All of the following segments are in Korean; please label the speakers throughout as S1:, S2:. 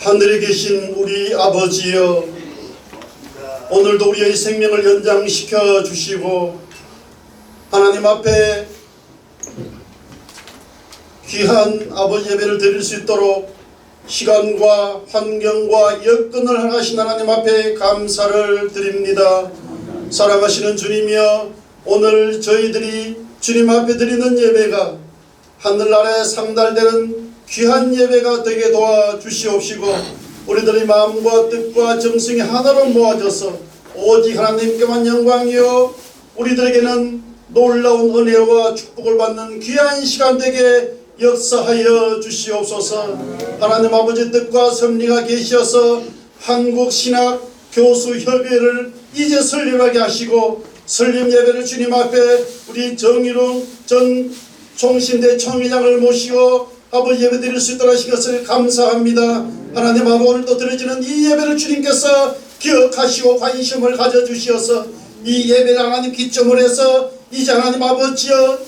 S1: 하늘에 계신 우리 아버지여, 오늘도 우리의 생명을 연장시켜 주시고 하나님 앞에 귀한 아버지 예배를 드릴 수 있도록 시간과 환경과 여건을 허락하신 하나님 앞에 감사를 드립니다. 사랑하시는 주님이여, 오늘 저희들이 주님 앞에 드리는 예배가 하늘나라에 상달되는 귀한 예배가 되게 도와주시옵시고, 우리들의 마음과 뜻과 정성이 하나로 모아져서 오직 하나님께만 영광이요 우리들에게는 놀라운 은혜와 축복을 받는 귀한 시간 되게 역사하여 주시옵소서. 하나님 아버지 뜻과 섭리가 계시어서 한국신학교수협의회를 이제 설립하게 하시고, 설립 예배를 주님 앞에 우리 정일웅 전 총신대 총회장을 모시고 아버지 예배 드릴 수 있도록 하신 것을 감사합니다. 하나님 아버지, 오늘도 드려지는 이 예배를 주님께서 기억하시고 관심을 가져주시어서 이 예배를 하나님 기점으로 해서 이제 하나님 아버지여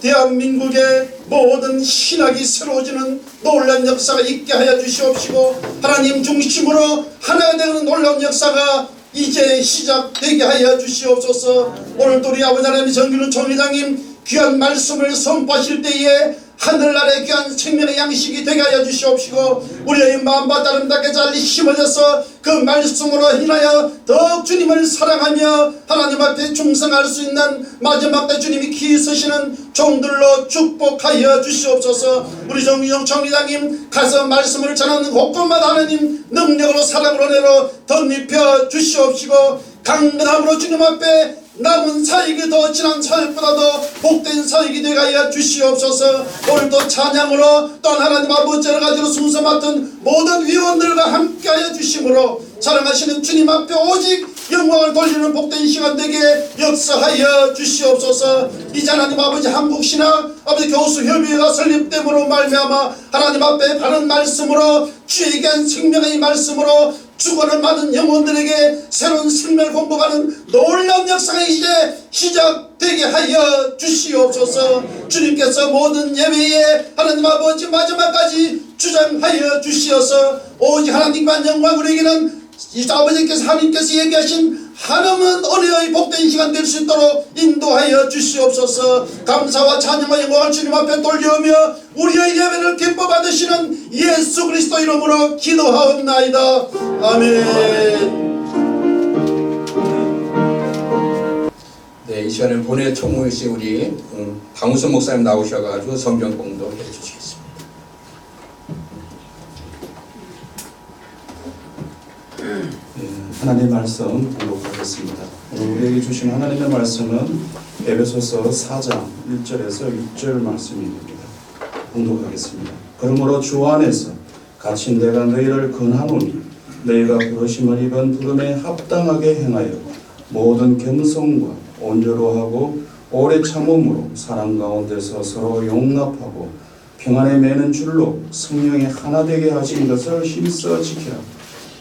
S1: 대한민국의 모든 신학이 새로워지는 놀라운 역사가 있게 하여 주시옵시고, 하나님 중심으로 하나가 되는 놀라운 역사가 이제 시작되게 하여 주시옵소서. 오늘도 우리 아버지 하나님 정규는 총회장님 귀한 말씀을 선포하실 때에 하늘나라의 귀한 생명의 양식이 되게 하여 주시옵시고, 우리의 마음과 아름답게 잘 심어져서 그 말씀으로 인하여 더욱 주님을 사랑하며 하나님 앞에 충성할 수 있는 마지막 때 주님이 기 쓰시는 종들로 축복하여 주시옵소서. 우리 정유정 총회장님 가서 말씀을 전하는 곳곳마다 하나님 능력으로 사랑으로 은혜로 덧입혀 주시옵시고, 강건함으로 주님 앞에 남은 사역이 더 지난 사역보다도 복된 사역이 되게 하여 주시옵소서. 오늘도 찬양으로 또 하나님 아버지를 가지고 순서 맡은 모든 위원들과 함께하여 주심으로 사랑하시는 주님 앞에 오직 영광을 돌리는 복된 시간 되게 역사하여 주시옵소서. 이제 하나님 아버지 한국신학 아버지 교수협의회가 설립됨으로 말미암아 하나님 앞에 바른 말씀으로 주에게 한 생명의 말씀으로 죽어는 많은 영혼들에게 새로운 생명을 공급하는 놀라운 역사가 이제 시작되게 하여 주시옵소서. 주님께서 모든 예배에 하나님 아버지 마지막까지 주장하여 주시어서 오직 하나님만 영광, 우리에게는 이 아버지께서 하나님께서 얘기하신 한없는 은혜의 복된 시간 될 수 있도록 인도하여 주시옵소서. 감사와 찬양과 영광을 주님 앞에 돌려오며 우리의 예배를 기뻐 받으시는 예수 그리스도 이름으로 기도하옵나이다. 아멘.
S2: 네, 이 시간에 본회 총무이신 우리 방우선 목사님 나오셔가지고 성경 공독해 주시겠습니다.
S3: 하나님의 말씀 공독하겠습니다. 우리에게 주신 하나님의 말씀은 에베소서 4장 1절에서 6절 말씀입니다. 공독하겠습니다. 그러므로 주 안에서 갇힌 내가 너희를 권하노니 너희가 부르심을 입은 부름에 합당하게 행하여 모든 겸손과 온유로 하고 오래 참음으로 사랑 가운데서 서로 용납하고 평안에 매는 줄로 성령이 하나 되게 하신 것을 힘써 지키라.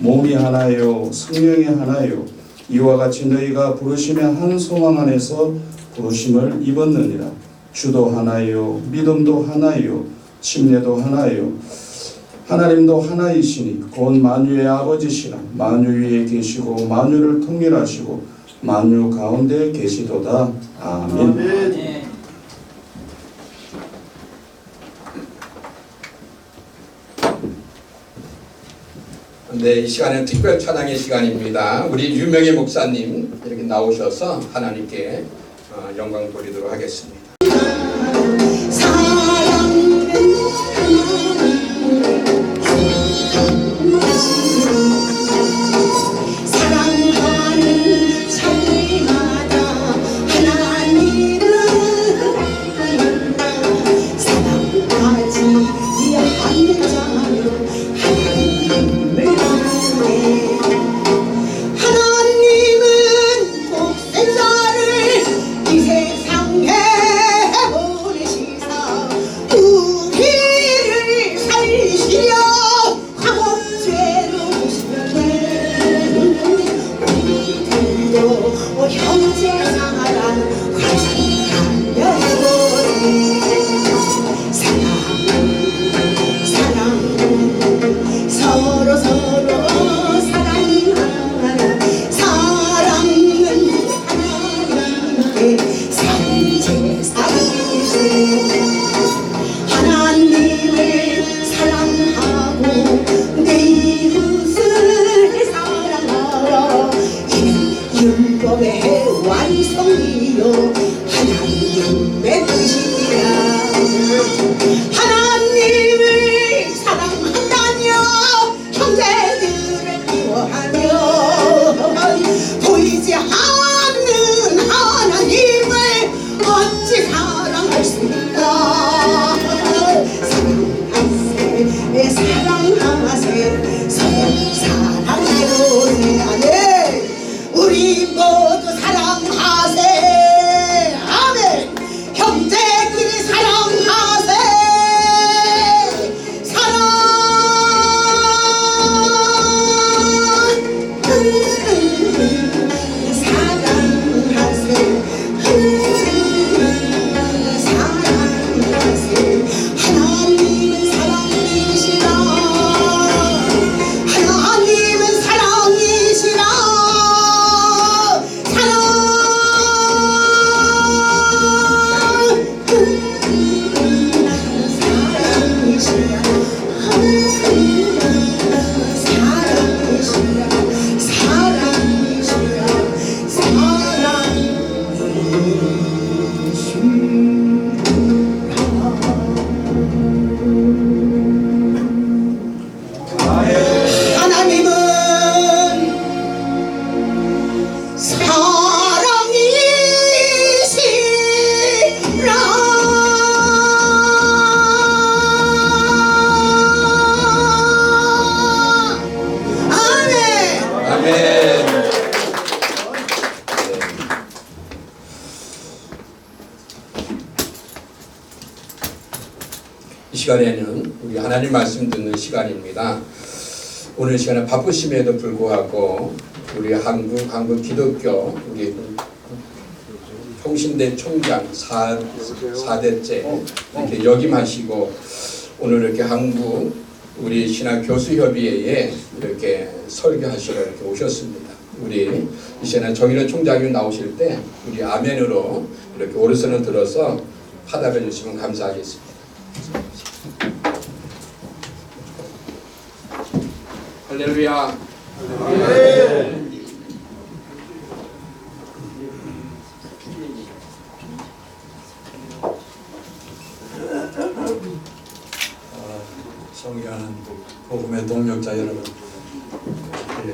S3: 몸이 하나요 성령이 하나요 이와 같이 너희가 부르심의 한 소망 안에서 부르심을 입었느니라. 주도 하나요 믿음도 하나요 침례도 하나요 하나님도 하나이시니 곧 만유의 아버지시라. 만유 위에 계시고 만유를 통일하시고 만유 가운데 계시도다. 아멘.
S2: 네, 이 시간은 특별 찬양의 시간입니다. 우리 유명희 목사님 이렇게 나오셔서 하나님께 영광 돌리도록 하겠습니다.
S4: 사랑
S2: 이 시간에는 우리 하나님 말씀 듣는 시간입니다. 오늘 시간에 바쁘심에도 불구하고 우리 한국 기독교 우리 통신대 총장 4대째 이렇게 역임하시고 오늘 이렇게 한국 우리 신학 교수협의회에 이렇게 설교하시러 이렇게 오셨습니다. 우리 이 시간에 정인호 총장님 나오실 때 우리 아멘으로 이렇게 오른손을 들어서 화답해 주시면 감사하겠습니다. 할렐루야.
S4: 존경하는 복음의 동력자 여러분,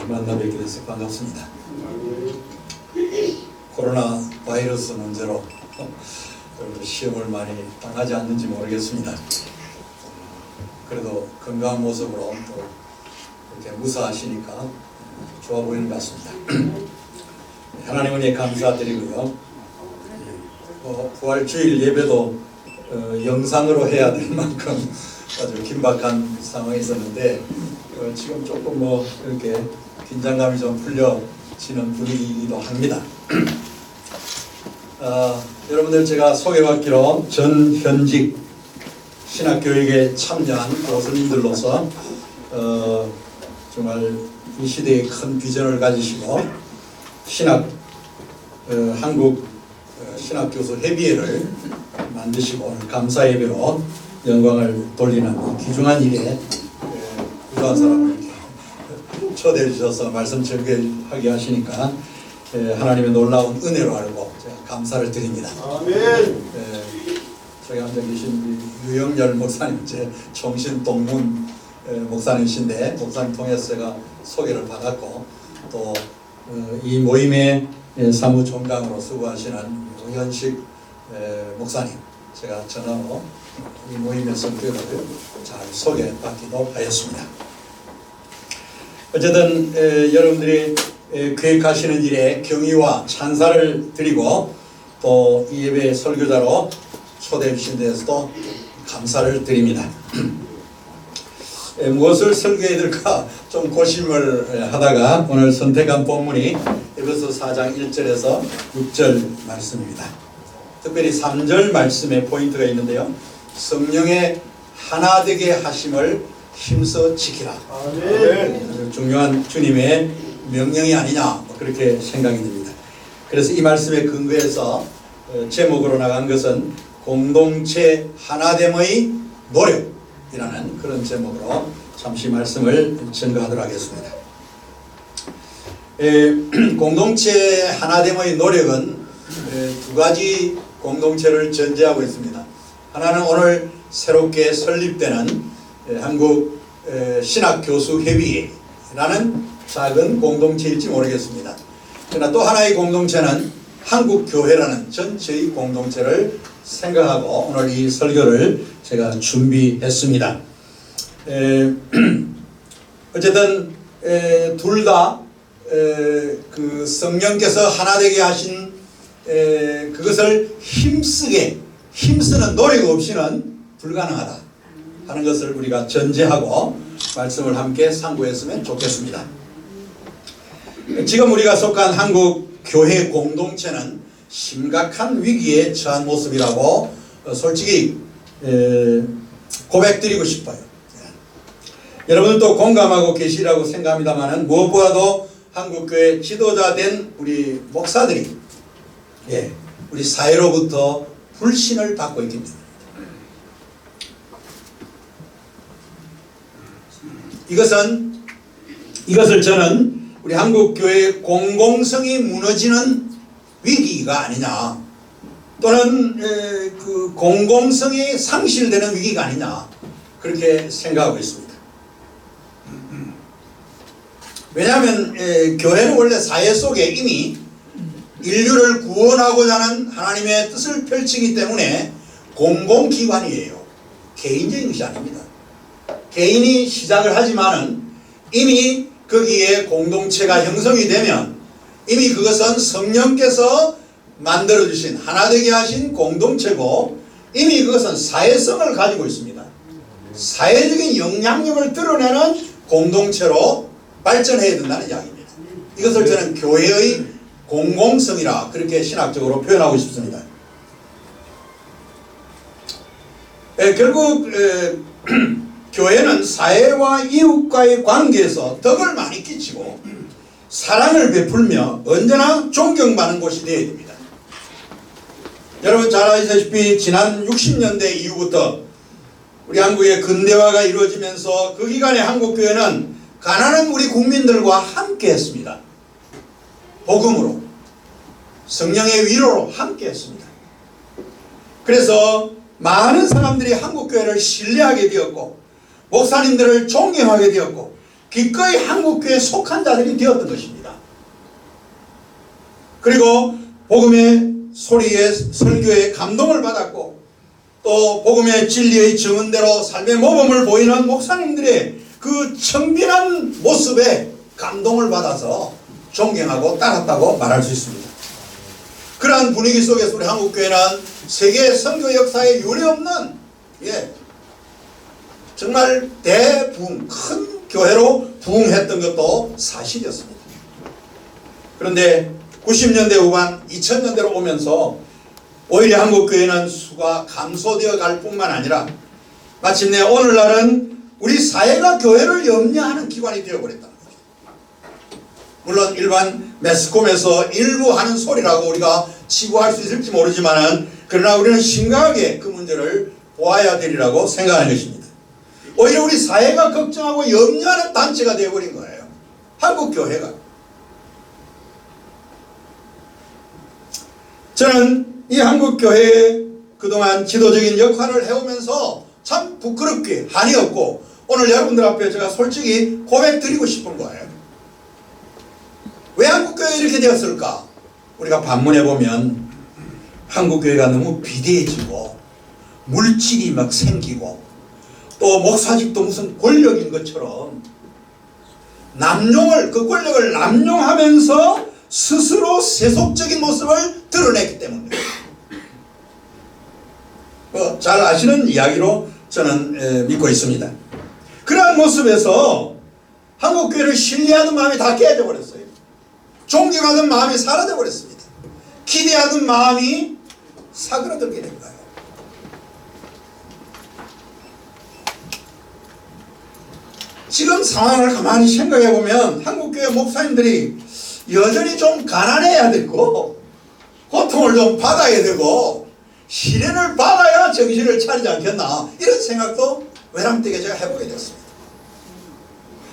S4: 만나 뵙게 돼서 반갑습니다. 코로나 바이러스 문제로 시험을 많이 당하지 않는지 모르겠습니다. 그래도 건강한 모습으로 또 이렇게 무사하시니까 좋아 보이는 것 같습니다. 하나님 은혜에 감사드리고요. 부활주일 예배도 영상으로 해야 될 만큼 아주 긴박한 상황이 있었는데 지금 조금 이렇게 긴장감이 좀 풀려지는 분위기이기도 합니다. 여러분들 제가 소개받기로 전현직 신학교육에 참여한 교수님들로서 정말 이 시대에 큰 비전을 가지시고 한국 신학교수 협의회를 만드시고 오늘 감사 예배로 영광을 돌리는 귀중한 일에 부유한 사람을 초대해 주셔서 말씀 전개하게 하시니까 하나님의 놀라운 은혜로 알고 제가 감사를 드립니다.
S1: 아멘.
S4: 저기 앉아 계신 유영열 목사님, 제 종신 동문 목사님이신데 목사님 통해서 제가 소개를 받았고 또 이 모임의 사무총장으로 수고하시는 우현식 목사님, 제가 전화로 이 모임의 성격을 잘 소개받기도 하였습니다. 어쨌든 여러분들이 계획하시는 일에 경의와 찬사를 드리고 또 이 예배 설교자로 초대해 주신 데에서도 감사를 드립니다. 무엇을 설교해야 될까 좀 고심을 하다가 오늘 선택한 본문이 에베소 4장 1절에서 6절 말씀입니다. 특별히 3절 말씀에 포인트가 있는데요. 성령의 하나 되게 하심을 힘써 지키라. 아멘. 중요한 주님의 명령이 아니냐 그렇게 생각이 듭니다. 그래서 이 말씀에 근거해서 제목으로 나간 것은 공동체 하나됨의 노력이라는 그런 제목으로 잠시 말씀을 전가하도록 하겠습니다. 공동체 하나됨의 노력은 두 가지 공동체를 전제하고 있습니다. 하나는 오늘 새롭게 설립되는 한국 신학교수협의회라는 작은 공동체일지 모르겠습니다. 그러나 또 하나의 공동체는 한국교회라는 전체의 공동체를 생각하고 오늘 이 설교를 제가 준비했습니다. 어쨌든 둘 다 그 성령께서 하나 되게 하신 그것을 힘쓰는 노력 없이는 불가능하다 하는 것을 우리가 전제하고 말씀을 함께 상고했으면 좋겠습니다. 지금 우리가 속한 한국 교회 공동체는 심각한 위기에 처한 모습이라고 솔직히 고백드리고 싶어요. 여러분들도 공감하고 계시라고 생각합니다만 무엇보다도 한국교회 지도자 된 우리 목사들이 우리 사회로부터 불신을 받고 있기 때문입니다. 이것을 저는 우리 한국교회의 공공성이 무너지는 위기가 아니냐 또는 그 공공성이 상실되는 위기가 아니냐 그렇게 생각하고 있습니다. 왜냐하면 교회는 원래 사회 속에 이미 인류를 구원하고자 하는 하나님의 뜻을 펼치기 때문에 공공기관이에요. 개인적인 것이 아닙니다. 개인이 시작을 하지만은 이미 거기에 공동체가 형성이 되면 이미 그것은 성령께서 만들어주신 하나되게 하신 공동체고 이미 그것은 사회성을 가지고 있습니다. 사회적인 영향력을 드러내는 공동체로 발전해야 된다는 이야기입니다. 이것을 저는 교회의 공공성이라 그렇게 신학적으로 표현하고 싶습니다. 결국 교회는 사회와 이웃과의 관계에서 덕을 많이 끼치고 사랑을 베풀며 언제나 존경받는 곳이 되어야 됩니다. 여러분 잘 아시다시피 지난 60년대 이후부터 우리 한국의 근대화가 이루어지면서 그 기간에 한국교회는 가난한 우리 국민들과 함께 했습니다. 복음으로, 성령의 위로로 함께 했습니다. 그래서 많은 사람들이 한국교회를 신뢰하게 되었고 목사님들을 존경하게 되었고 기꺼이 한국교회에 속한 자들이 되었던 것입니다. 그리고 복음의 소리에 설교에 감동을 받았고 또 복음의 진리의 증언대로 삶의 모범을 보이는 목사님들의 그 청빈한 모습에 감동을 받아서 존경하고 따랐다고 말할 수 있습니다. 그러한 분위기 속에서 우리 한국교회는 세계 선교 역사에 유례없는 정말 대부흥, 큰 교회로 부흥했던 것도 사실이었습니다. 그런데 90년대 후반 2000년대로 오면서 오히려 한국교회는 수가 감소되어 갈 뿐만 아니라 마침내 오늘날은 우리 사회가 교회를 염려하는 기관이 되어버렸다는 거죠. 물론 일반 매스컴에서 일부 하는 소리라고 우리가 치부할 수 있을지 모르지만 그러나 우리는 심각하게 그 문제를 보아야 되리라고 생각하는 것입니다. 오히려 우리 사회가 걱정하고 염려하는 단체가 되어버린 거예요. 한국교회가. 저는 이 한국교회의 그동안 지도적인 역할을 해오면서 참 부끄럽게 한이 없고 오늘 여러분들 앞에 제가 솔직히 고백드리고 싶은 거예요. 왜 한국교회 이렇게 되었을까? 우리가 반문해보면 한국교회가 너무 비대해지고 물질이 막 생기고 또 목사직도 무슨 권력인 것처럼 남용을, 그 권력을 남용하면서 스스로 세속적인 모습을 드러냈기 때문입니다. 잘 아시는 이야기로 저는 믿고 있습니다. 그러한 모습에서 한국교회를 신뢰하는 마음이 다 깨져 버렸어요. 존경하는 마음이 사라져 버렸습니다. 기대하는 마음이 사그라들게 된 거예요. 지금 상황을 가만히 생각해 보면 한국교회 목사님들이 여전히 좀 가난해야 되고 고통을 좀 받아야 되고 시련을 받아야 정신을 차리지 않겠나 이런 생각도 외람되게 제가 해보게 됐습니다.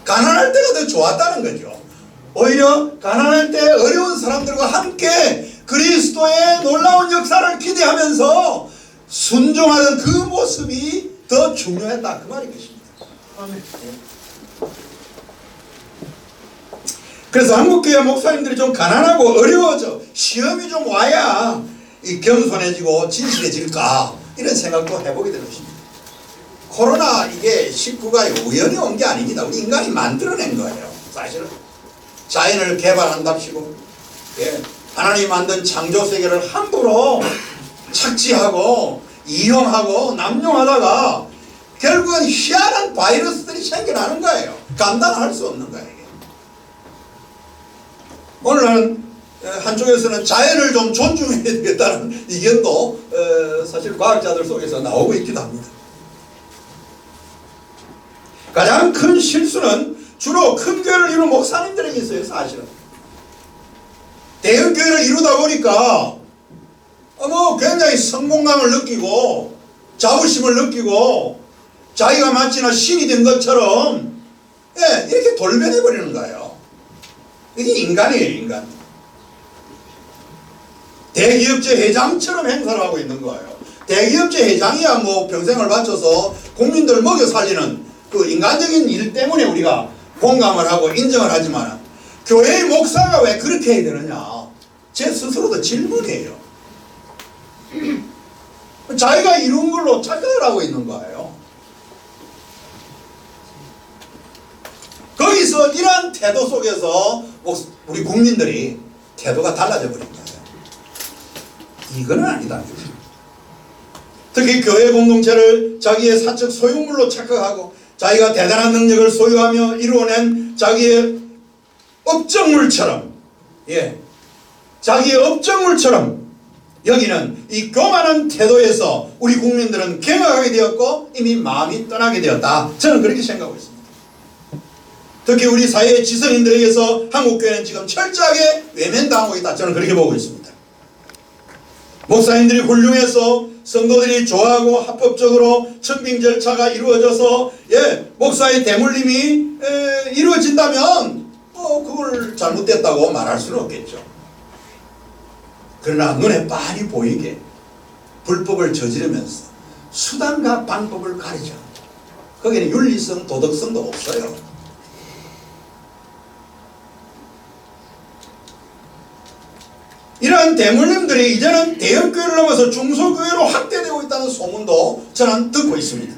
S4: 가난할 때가 더 좋았다는 거죠. 오히려 가난할 때 어려운 사람들과 함께 그리스도의 놀라운 역사를 기대하면서 순종하는 그 모습이 더 중요했다 그 말인 것입니다. 그래서 한국교회 목사님들이 좀 가난하고 어려워져 시험이 좀 와야 이 겸손해지고 진실해질까 이런 생각도 해보게 되는 것입니다. 코로나 이게 19가 우연히 온 게 아닙니다. 우리 인간이 만들어낸 거예요. 사실은 자연을 개발한답시고 하나님이 만든 창조 세계를 함부로 착취하고 이용하고 남용하다가 결국은 희한한 바이러스들이 생겨나는 거예요. 감당할 수 없는 거예요. 오늘은 한쪽에서는 자연을 좀 존중해야 되겠다는 의견도 사실 과학자들 속에서 나오고 있기도 합니다. 가장 큰 실수는 주로 큰 교회를 이루는 목사님들에게 있어요. 사실은 대형 교회를 이루다 보니까 굉장히 성공감을 느끼고 자부심을 느끼고 자기가 마치나 신이 된 것처럼 이렇게 돌변해버리는 거예요. 이게 인간이에요. 인간. 대기업체 회장처럼 행사를 하고 있는 거예요. 대기업체 회장이야 뭐 평생을 바쳐서 국민들을 먹여 살리는 그 인간적인 일 때문에 우리가 공감을 하고 인정을 하지만 교회의 목사가 왜 그렇게 해야 되느냐 제 스스로도 질문이에요. 자기가 이룬 걸로 착각을 하고 있는 거예요. 거기서 이러한 태도 속에서 우리 국민들이 태도가 달라져 버린 거예요. 이거는 아니다. 특히 교회 공동체를 자기의 사적 소유물로 착각하고 자기가 대단한 능력을 소유하며 이루어낸 자기의 업적물처럼, 자기의 업적물처럼 여기는 이 교만한 태도에서 우리 국민들은 경악하게 되었고 이미 마음이 떠나게 되었다. 저는 그렇게 생각하고 있습니다. 특히 우리 사회의 지성인들에게서 한국교회는 지금 철저하게 외면당하고 있다. 저는 그렇게 보고 있습니다. 목사님들이 훌륭해서 성도들이 좋아하고 합법적으로 청빙 절차가 이루어져서 목사의 대물림이 이루어진다면 그걸 잘못됐다고 말할 수는 없겠죠. 그러나 눈에 빤히 보이게 불법을 저지르면서 수단과 방법을 가리죠. 거기는 윤리성, 도덕성도 없어요. 이러한 대물림들이 이제는 대형교회를 넘어서 중소교회로 확대되고 있다는 소문도 저는 듣고 있습니다.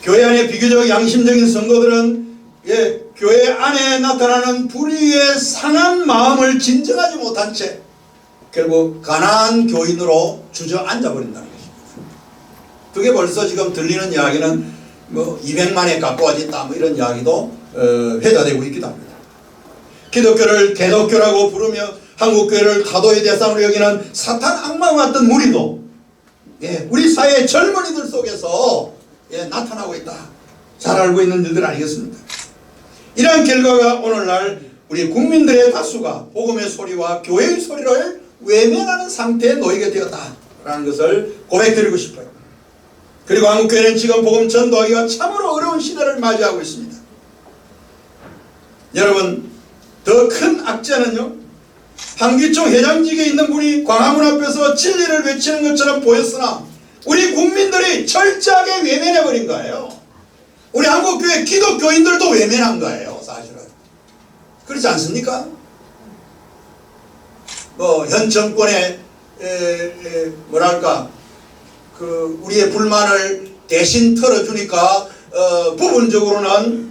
S4: 교회 안에 비교적 양심적인 성도들은 교회 안에 나타나는 불의의 상한 마음을 진정하지 못한 채 결국 가난한 교인으로 주저앉아 버린다는 것입니다. 그게 벌써 지금 들리는 이야기는 200만에 가까워졌다 이런 이야기도 회자되고 있기도 합니다. 기독교를 개독교라고 부르며 한국교회를 타도의 대상으로 여기는 사탄 악마와 같은 무리도 우리 사회의 젊은이들 속에서 나타나고 있다. 잘 알고 있는 일들 아니겠습니까? 이러한 결과가 오늘날 우리 국민들의 다수가 복음의 소리와 교회의 소리를 외면하는 상태에 놓이게 되었다라는 것을 고백드리고 싶어요. 그리고 한국교회는 지금 복음 전도하기가 참으로 어려운 시대를 맞이하고 있습니다. 여러분, 더 큰 악재는요, 한기총 회장직에 있는 분이 광화문 앞에서 진리를 외치는 것처럼 보였으나 우리 국민들이 철저하게 외면해버린 거예요. 우리 한국교회 기독교인들도 외면한 거예요, 사실은. 그렇지 않습니까? 현 정권의 우리의 불만을 대신 털어주니까 부분적으로는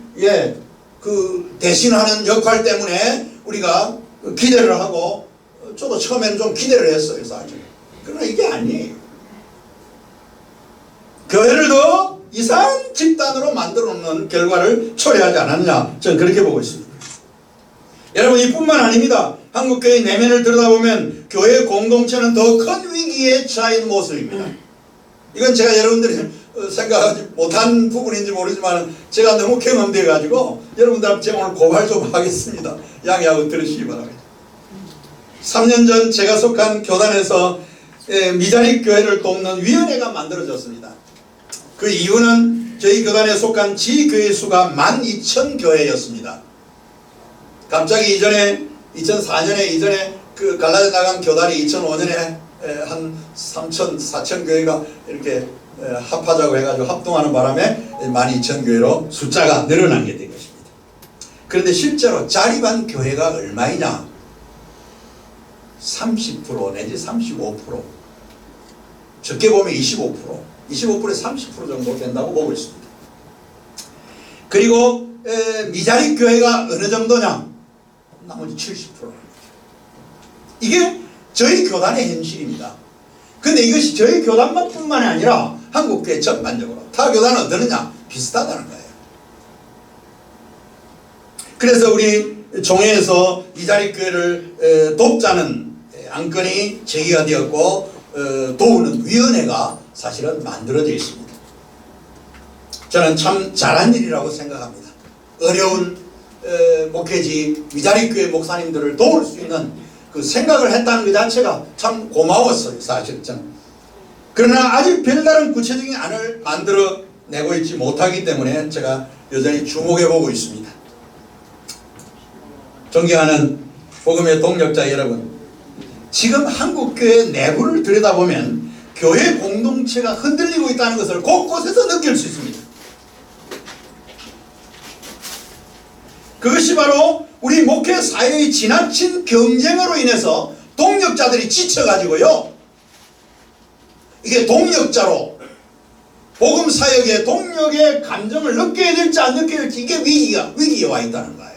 S4: 대신하는 역할 때문에 우리가 기대를 하고 저도 처음에는 좀 기대를 했어요, 사실. 그러나 이게 아니에요. 교회를 더 이상한 집단으로 만들어 놓는 결과를 초래하지 않았냐, 저는 그렇게 보고 있습니다. 여러분, 이뿐만 아닙니다. 한국교회 내면을 들여다보면 교회 공동체는 더 큰 위기에 처해 있는 모습입니다. 이건 제가 여러분들이 생각하지 못한 부분인지 모르지만 제가 너무 경험되어 가지고 여러분들 제가 오늘 고발 좀 하겠습니다. 양해하고 들으시기 바랍니다. 3년 전 제가 속한 교단에서 미자립 교회를 돕는 위원회가 만들어졌습니다. 그 이유는 저희 교단에 속한 지교회 수가 12,000교회였습니다. 갑자기 이전에 2004년에 이전에 그 갈라져 나간 교단이 2005년에 한 3,000, 4,000교회가 이렇게 합하자고 해가지고 합동하는 바람에 12,000교회로 숫자가 늘어나게 된 것입니다. 그런데 실제로 자립한 교회가 얼마이냐? 30% 내지 35%, 적게 보면 25%에 30% 정도 된다고 보고 있습니다. 그리고 미자립 교회가 어느 정도냐? 나머지 70%. 이게 저희 교단의 현실입니다. 근데 이것이 저희 교단만 뿐만이 아니라 한국교회 전반적으로 타 교단은 어떠느냐? 비슷하다는 거예요. 그래서 우리 종회에서 미자립 교회를 돕자는 안건이 제기가 되었고 도우는 위원회가 사실은 만들어져 있습니다. 저는 참 잘한 일이라고 생각합니다. 어려운 목회지 미자립 교회 목사님들을 도울 수 있는 그 생각을 했다는 것 자체가 참 고마웠어요, 사실 저는. 그러나 아직 별다른 구체적인 안을 만들어내고 있지 못하기 때문에 제가 여전히 주목해보고 있습니다. 존경하는 복음의 동력자 여러분, 지금 한국교회 내부를 들여다보면 교회 공동체가 흔들리고 있다는 것을 곳곳에서 느낄 수 있습니다. 그것이 바로 우리 목회 사회의 지나친 경쟁으로 인해서 동력자들이 지쳐가지고요, 이게 동력자로 복음 사역의 동력의 감정을 느껴야 될지 안 느껴야 될지 이게 위기에 와 있다는 거예요.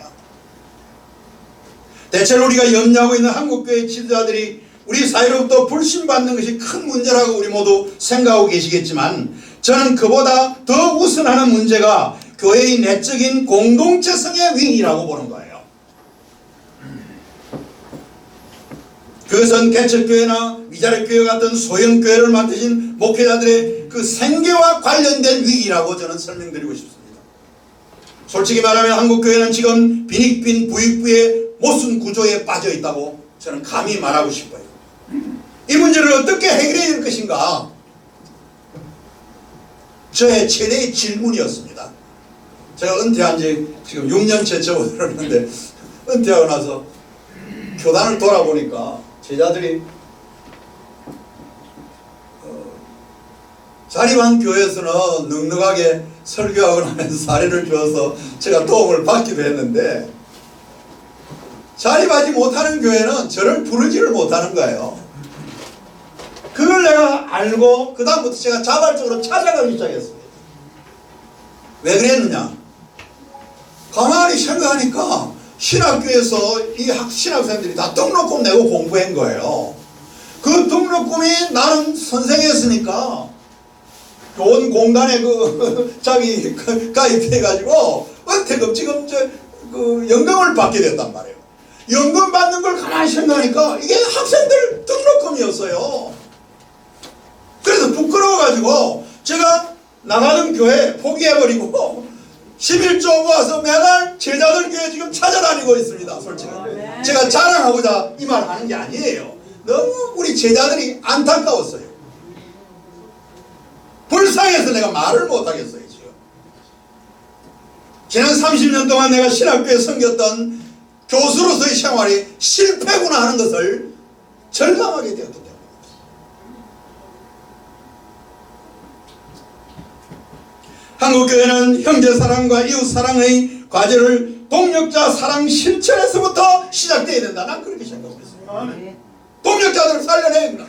S4: 대체로 우리가 염려하고 있는 한국교회 지도자들이 우리 사회로부터 불신받는 것이 큰 문제라고 우리 모두 생각하고 계시겠지만 저는 그보다 더 우선하는 문제가 교회의 내적인 공동체성의 위기라고 보는 거예요. 그것은 개척교회나 위자력교회 같은 소형교회를 맡으신 목회자들의 그 생계와 관련된 위기라고 저는 설명드리고 싶습니다. 솔직히 말하면 한국교회는 지금 빈익빈 부익부의 모순 구조에 빠져 있다고 저는 감히 말하고 싶어요. 이 문제를 어떻게 해결해야 될 것인가? 저의 최대의 질문이었습니다. 제가 은퇴한 지 지금 6년째 접어들었는데 은퇴하고 나서 교단을 돌아보니까 제자들이 자립한 교회에서는 넉넉하게 설교하고 나면 사례를 주어서 제가 도움을 받기도 했는데 자립하지 못하는 교회는 저를 부르지를 못하는 거예요. 그걸 내가 알고 그 다음부터 제가 자발적으로 찾아가기 시작했습니다. 왜 그랬느냐? 가만히 생각하니까 신학교에서 이 신학생들이 다 등록금 내고 공부한 거예요. 그 등록금이 나는 선생했으니까 좋은 공단에 자기 가입해가지고 은퇴금 지금 그 연금을 받게 됐단 말이에요. 연금 받는 걸 가만히 생각하니까 이게 학생들 등록금이었어요. 그래서 부끄러워가지고 제가 나가는 교회 포기해버리고 11조 모아서 매달 제자들 교회 지금 찾아다니고 있습니다. 솔직히 제가 자랑하고자 이 말 하는 게 아니에요. 너무 우리 제자들이 안타까웠어요. 불쌍해서 내가 말을 못하겠어요. 지금 지난 30년 동안 내가 신학교에 섬겼던 교수로서의 생활이 실패구나 하는 것을 절감하게 되었기 때문에 한국교회는 형제사랑과 이웃사랑의 과제를 동력자 사랑 실천에서부터 시작되어야 된다. 난 그렇게 생각하고 있습니다. 동력자들을 살려내야 된다.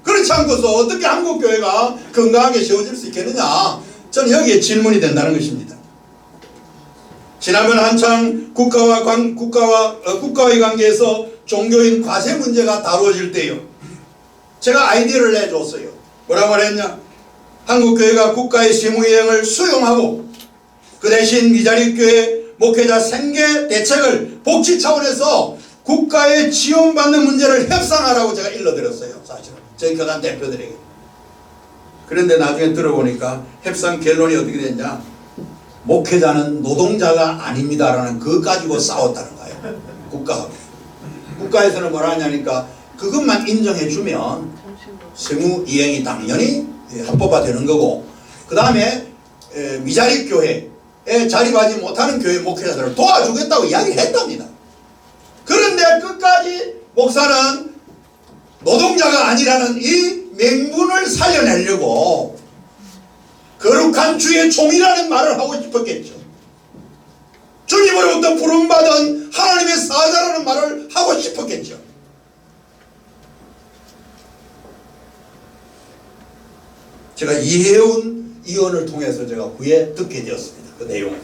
S4: 그렇지 않고서 어떻게 한국교회가 건강하게 세워질 수 있겠느냐. 저는 여기에 질문이 된다는 것입니다. 지난번 한창 국가와의 관계에서 종교인 과세 문제가 다루어질 때요. 제가 아이디어를 내줬어요. 뭐라고 말했냐? 한국교회가 국가의 세무이행을 수용하고 그 대신 미자립교회 목회자 생계 대책을 복지 차원에서 국가에 지원받는 문제를 협상하라고 제가 일러드렸어요. 사실은 저희 교단 대표들에게. 그런데 나중에 들어보니까 협상 결론이 어떻게 됐냐? 목회자는 노동자가 아닙니다라는 그것 가지고 싸웠다는 거예요. 국가하고. 국가에서는 뭐라 하냐니까 그것만 인정해주면 세무이행이 당연히 합법화되는 거고 그 다음에 미자립교회에 자립하지 못하는 교회 목회자들을 도와주겠다고 이야기를 했답니다. 그런데 끝까지 목사는 노동자가 아니라는 이 맹분을 살려내려고 거룩한 주의 종이라는 말을 하고 싶었겠죠. 주님으로부터 부름받은 하나님의 사자라는 말을 하고 싶었겠죠. 제가 이해운 의원을 통해서 제가 후에 듣게 되었습니다. 그 내용을.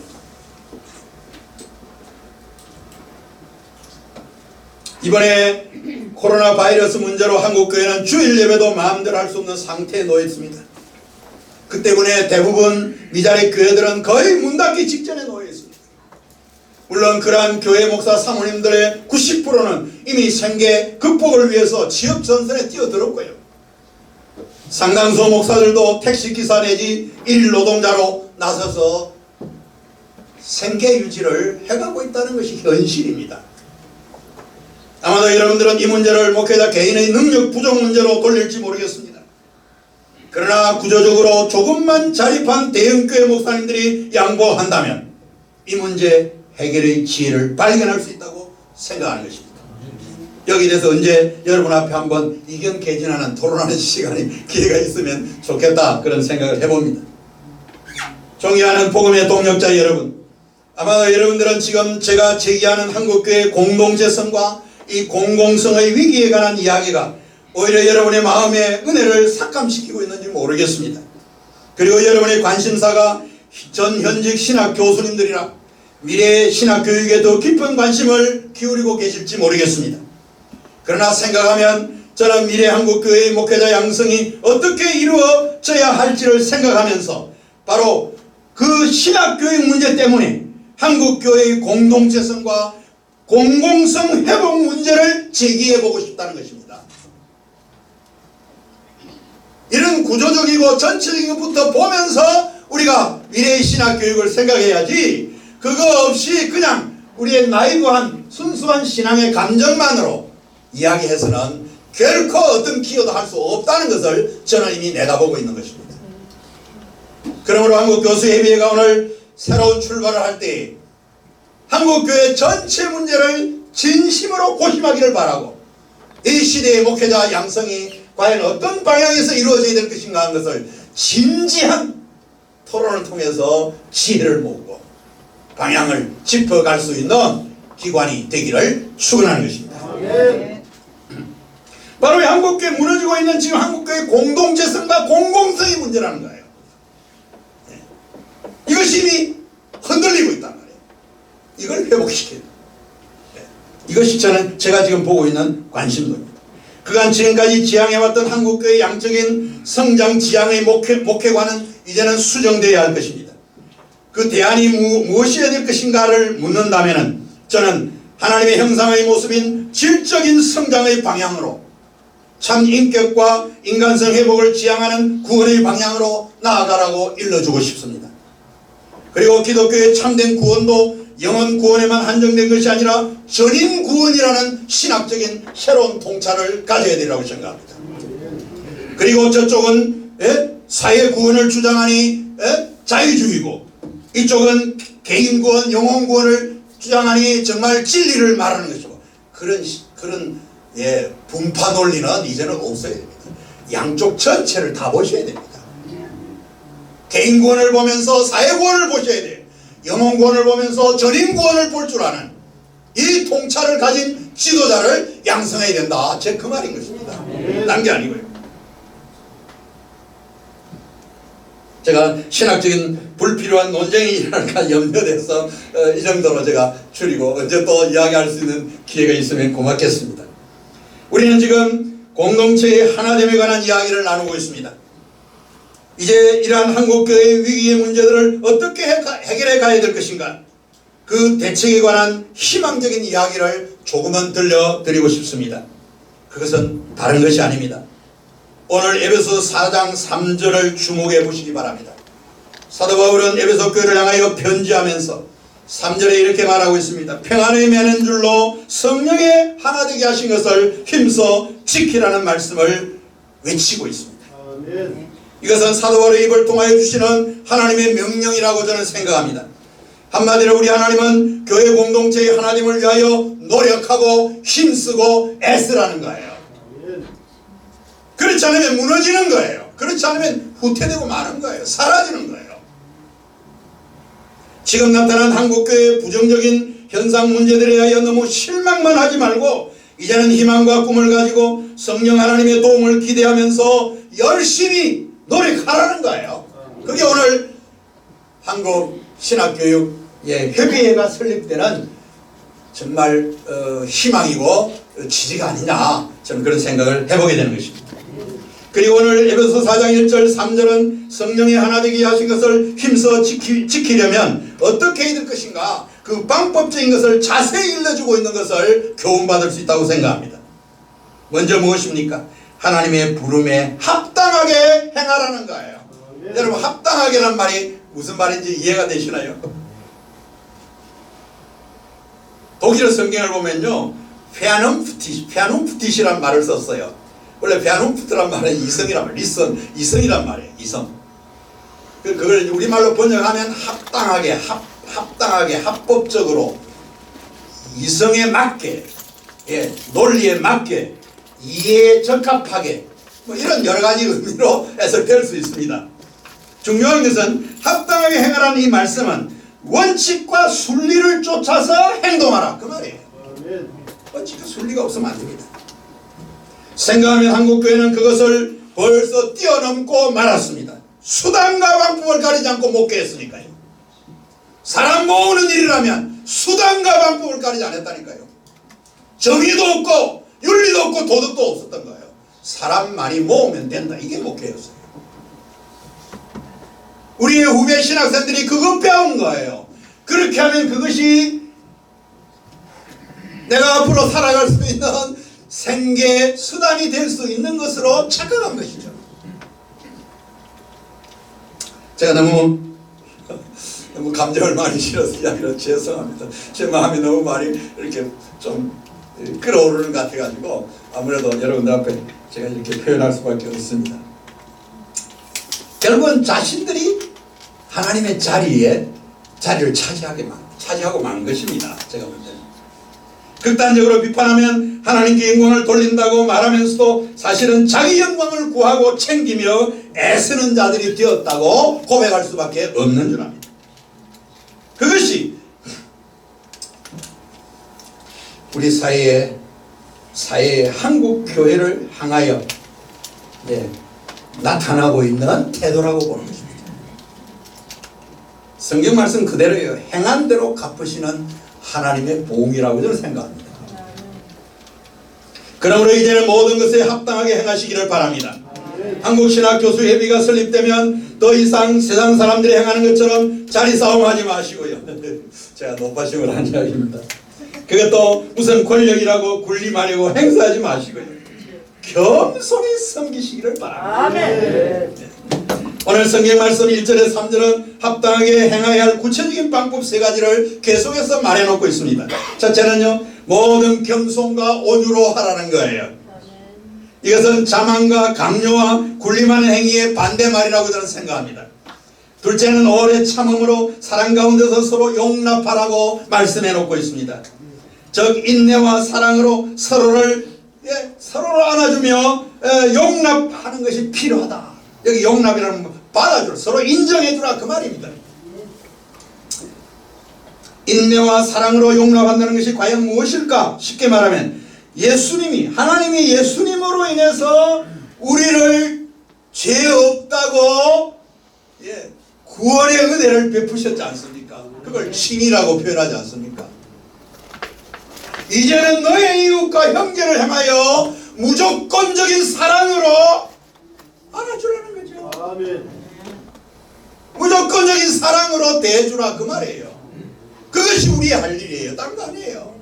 S4: 이번에 코로나 바이러스 문제로 한국교회는 주일 예배도 마음대로 할 수 없는 상태에 놓여 있습니다. 그 때문에 대부분 미자립 교회들은 거의 문 닫기 직전에 놓여 있습니다. 물론 그러한 교회 목사 사모님들의 90%는 이미 생계 극복을 위해서 취업 전선에 뛰어들었고요. 상당수 목사들도 택시기사 내지 일 노동자로 나서서 생계 유지를 해가고 있다는 것이 현실입니다. 아마도 여러분들은 이 문제를 목회자 개인의 능력 부족 문제로 돌릴지 모르겠습니다. 그러나 구조적으로 조금만 자립한 대형교회 목사님들이 양보한다면 이 문제 해결의 지혜를 발견할 수 있다고 생각하는 것입니다. 여기에 대해서 언제 여러분 앞에 한번 이견 개진하는 토론하는 시간이 기회가 있으면 좋겠다 그런 생각을 해봅니다. 존경하는 복음의 동력자 여러분, 아마도 여러분들은 지금 제가 제기하는 한국교회 공동체성과 이 공공성의 위기에 관한 이야기가 오히려 여러분의 마음에 은혜를 삭감시키고 있는지 모르겠습니다. 그리고 여러분의 관심사가 전 현직 신학 교수님들이나 미래의 신학 교육에 더 깊은 관심을 기울이고 계실지 모르겠습니다. 그러나 생각하면 저는 미래 한국교회의 목회자 양성이 어떻게 이루어져야 할지를 생각하면서 바로 그 신학교육 문제 때문에 한국교회의 공동체성과 공공성 회복 문제를 제기해 보고 싶다는 것입니다. 이런 구조적이고 전체적인 것부터 보면서 우리가 미래의 신학교육을 생각해야지, 그거 없이 그냥 우리의 나이브한 순수한 신앙의 감정만으로 이야기해서는 결코 어떤 기여도 할 수 없다는 것을 저는 이미 내다보고 있는 것입니다. 그러므로 한국교수협의회가 오늘 새로운 출발을 할 때 한국교회 전체 문제를 진심으로 고심하기를 바라고, 이 시대의 목회자 양성이 과연 어떤 방향에서 이루어져야 될 것인가 하는 것을 진지한 토론을 통해서 지혜를 모으고 방향을 짚어갈 수 있는 기관이 되기를 축원하는 것입니다. 바로 이 한국교회 무너지고 있는 지금 한국교회 공동체성과 공공성의 문제라는 거예요. 이것이 이미 흔들리고 있단 말이에요. 이걸 회복시켜야 돼요. 이것이 제가 지금 보고 있는 관심도입니다. 그간 지금까지 지향해왔던 한국교회의 양적인 성장 지향의 목회관은 이제는 수정되어야 할 것입니다. 그 대안이 무엇이어야 될 것인가를 묻는다면 저는 하나님의 형상의 모습인 질적인 성장의 방향으로, 참 인격과 인간성 회복을 지향하는 구원의 방향으로 나아가라고 일러주고 싶습니다. 그리고 기독교의 참된 구원도 영혼 구원에만 한정된 것이 아니라 전인 구원이라는 신학적인 새로운 통찰을 가져야 되라고 생각합니다. 그리고 저쪽은 사회 구원을 주장하니 자유주의고, 이쪽은 개인 구원, 영혼 구원을 주장하니 정말 진리를 말하는 것이고, 그런 분파 논리는 이제는 없어야 됩니다. 양쪽 전체를 다 보셔야 됩니다. 개인 구원을 보면서 사회 구원을 보셔야 돼요. 영혼 구원을 보면서 전인 구원을 볼 줄 아는 이 통찰을 가진 지도자를 양성해야 된다. 제 그 말인 것입니다. 딴 게 아니고요. 제가 신학적인 불필요한 논쟁이 일어날까 염려돼서 이 정도로 제가 줄이고 언제 또 이야기할 수 있는 기회가 있으면 고맙겠습니다. 우리는 지금 공동체의 하나됨에 관한 이야기를 나누고 있습니다. 이제 이러한 한국교회의 위기의 문제들을 어떻게 해결해 가야 될 것인가, 그 대책에 관한 희망적인 이야기를 조금은 들려드리고 싶습니다. 그것은 다른 것이 아닙니다. 오늘 에베소 4장 3절을 주목해 보시기 바랍니다. 사도 바울은 에베소 교회를 향하여 편지하면서 3절에 이렇게 말하고 있습니다. 평안의 매는 줄로 성령의 하나 되게 하신 것을 힘써 지키라는 말씀을 외치고 있습니다. 아멘. 이것은 사도 바울의 입을 통하여 주시는 하나님의 명령이라고 저는 생각합니다. 한마디로 우리 하나님은 교회 공동체의 하나됨을 위하여 노력하고 힘쓰고 애쓰라는 거예요. 그렇지 않으면 무너지는 거예요. 그렇지 않으면 후퇴되고 마는 거예요. 사라지는 거예요. 지금 나타난 한국교회의 부정적인 현상 문제들에 대하여 너무 실망만 하지 말고 이제는 희망과 꿈을 가지고 성령 하나님의 도움을 기대하면서 열심히 노력하라는 거예요. 그게 오늘 한국 신학교육의 협의회가 설립되는 정말 희망이고 지지가 아니냐, 저는 그런 생각을 해보게 되는 것입니다. 그리고 오늘 에베소 4장 1절 3절은 성령의 하나 되게 하신 것을 힘써 지키려면 어떻게 해야 될 것인가, 그 방법적인 것을 자세히 일러주고 있는 것을 교훈받을 수 있다고 생각합니다. 먼저 무엇입니까? 하나님의 부름에 합당하게 행하라는 거예요. 여러분, 합당하게란 말이 무슨 말인지 이해가 되시나요? 독일어 성경을 보면요, 페아눔프티시란 말을 썼어요. 원래 페아눔프트란 말은 이성이란 말이에요. 이성이란 말이에요. 이성. 그걸 우리말로 번역하면 합당하게, 합법적으로, 이성에 맞게, 논리에 맞게, 이해에 적합하게, 뭐 이런 여러 가지 의미로 해석될 수 있습니다. 중요한 것은 합당하게 행하라는 이 말씀은 원칙과 순리를 쫓아서 행동하라, 그 말이에요. 원칙과 순리가 없으면 안 됩니다. 생각하면 한국교회는 그것을 벌써 뛰어넘고 말았습니다. 수단과 방법을 가리지 않고 목회했으니까요. 사람 모으는 일이라면 수단과 방법을 가리지 않았다니까요. 정의도 없고 윤리도 없고 도덕도 없었던 거예요. 사람 많이 모으면 된다. 이게 목표였어요. 우리의 후배 신학생들이 그거 배운 거예요. 그렇게 하면 그것이 내가 앞으로 살아갈 수 있는 생계 수단이 될 수 있는 것으로 착각한 것이죠. 제가 너무 감정을 많이 실어서 이야기를 죄송합니다. 제 마음이 너무 많이 이렇게 좀 끌어오르는 것 같아가지고 아무래도 여러분들 앞에 제가 이렇게 표현할 수밖에 없습니다. 결국은 자신들이 하나님의 자리를 차지하고 만 것입니다. 제가 볼 때는. 극단적으로 비판하면 하나님께 영광을 돌린다고 말하면서도 사실은 자기 영광을 구하고 챙기며 애쓰는 자들이 되었다고 고백할 수밖에 없는 줄 압니다. 그것이 우리 사회의 한국 교회를 향하여 나타나고 있는 태도라고 보는 것입니다. 성경 말씀 그대로예요. 행한 대로 갚으시는 하나님의 보응이라고 저는 생각합니다. 그러므로 이제는 모든 것에 합당하게 행하시기를 바랍니다. 한국신학교수협의가 설립되면 더 이상 세상 사람들이 행하는 것처럼 자리 싸움하지 마시고요. 제가 높아심을 한 이야기입니다. 그것도 무슨 권력이라고 군림하려고 행사하지 마시고요. 겸손히 섬기시기를 바랍니다. 오늘 성경 말씀 1절에 3절은 합당하게 행해야 할 구체적인 방법 3가지를 계속해서 말해놓고 있습니다. 첫째는요, 모든 겸손과 온유로 하라는 거예요. 이것은 자만과 강요와 군림하는 행위의 반대말이라고 저는 생각합니다. 둘째는 오래 참음으로 사랑 가운데서 서로 용납하라고 말씀해 놓고 있습니다. 즉 인내와 사랑으로 서로를 안아주며 용납하는 것이 필요하다. 여기 용납이라는 거 받아주라, 서로 인정해주라 그 말입니다. 인내와 사랑으로 용납한다는 것이 과연 무엇일까? 쉽게 말하면 하나님이 예수님으로 인해서 우리를 죄 없다고 구원의 은혜를 베푸셨지 않습니까? 그걸 칭이라고 표현하지 않습니까? 이제는 너의 이웃과 형제를 행하여 무조건적인 사랑으로 안아주라는 거죠.
S1: 아멘.
S4: 무조건적인 사랑으로 대해주라 그 말이에요. 그것이 우리의 할 일이에요. 다른 거 아니에요.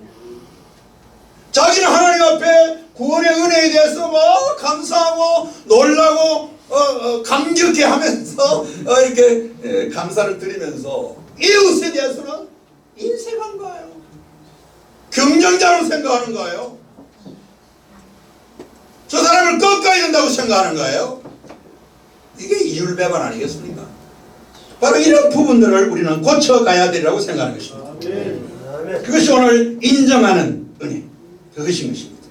S4: 자기는 하나님 앞에 구원의 은혜에 대해서 감사하고 놀라고 감격해 하면서 이렇게 감사를 드리면서 이웃에 대해서는 인색한 거예요. 경쟁자로 생각하는 거예요. 저 사람을 꺾어야 된다고 생각하는 거예요. 이게 이율배반 아니겠습니까? 바로 이런 부분들을 우리는 고쳐가야 되리라고 생각하는 것입니다. 그것이 오늘 인정하는 은혜, 그것인 것입니다.